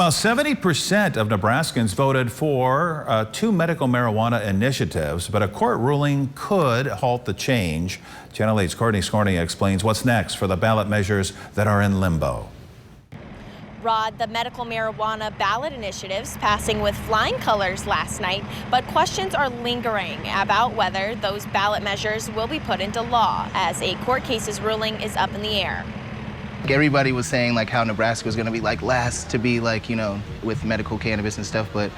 Well, 70% of Nebraskans voted for two medical marijuana initiatives, but a court ruling could halt the change. Channel 8's Courtney Scornia explains what's next for the ballot measures that are in limbo. Rod, the medical marijuana ballot initiatives passing with flying colors last night, but questions are lingering about whether those ballot measures will be put into law as a court case's ruling is up in the air. Everybody was saying like how Nebraska was going to be like last to be like, you know, with medical cannabis and stuff. But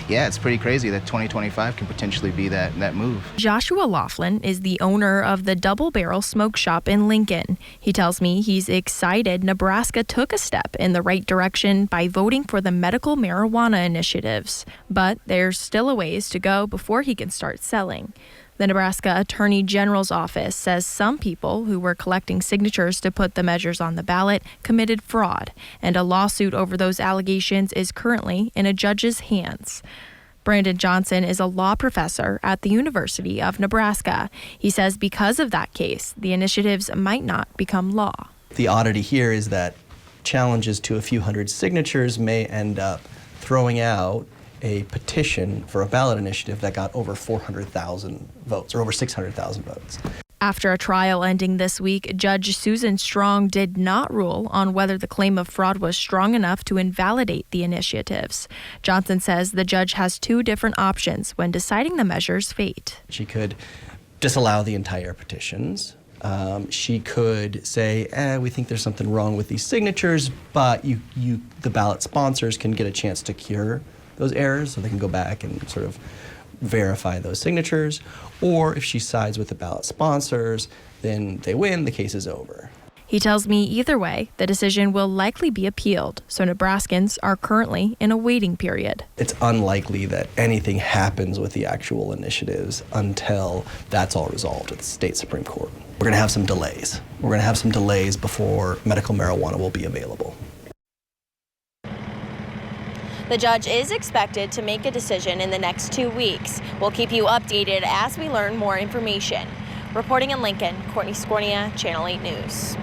yeah, it's pretty crazy that 2025 can potentially be that move. Joshua Laughlin is the owner of the Double Barrel Smoke Shop in Lincoln. He tells me he's excited Nebraska took a step in the right direction by voting for the medical marijuana initiatives. But there's still a ways to go before he can start selling. The Nebraska Attorney General's office says some people who were collecting signatures to put the measures on the ballot committed fraud, and a lawsuit over those allegations is currently in a judge's hands. Brandon Johnson is a law professor at the University of Nebraska. He says because of that case, the initiatives might not become law. The oddity here is that challenges to a few hundred signatures may end up throwing out a petition for a ballot initiative that got over 400,000 votes, or over 600,000 votes. After a trial ending this week, Judge Susan Strong did not rule on whether the claim of fraud was strong enough to invalidate the initiatives. Johnson says the judge has two different options when deciding the measure's fate. She could disallow the entire petitions. She could say, we think there's something wrong with these signatures, but the ballot sponsors can get a chance to cure those errors, so they can go back and sort of verify those signatures. Or if she sides with the ballot sponsors, then they win, the case is over. He tells me either way, the decision will likely be appealed, so Nebraskans are currently in a waiting period. It's unlikely that anything happens with the actual initiatives until that's all resolved at the state Supreme Court. We're going to have some delays. We're going to have some delays before medical marijuana will be available. The judge is expected to make a decision in the next 2 weeks. We'll keep you updated as we learn more information. Reporting in Lincoln, Courtney Scornia, Channel 8 News.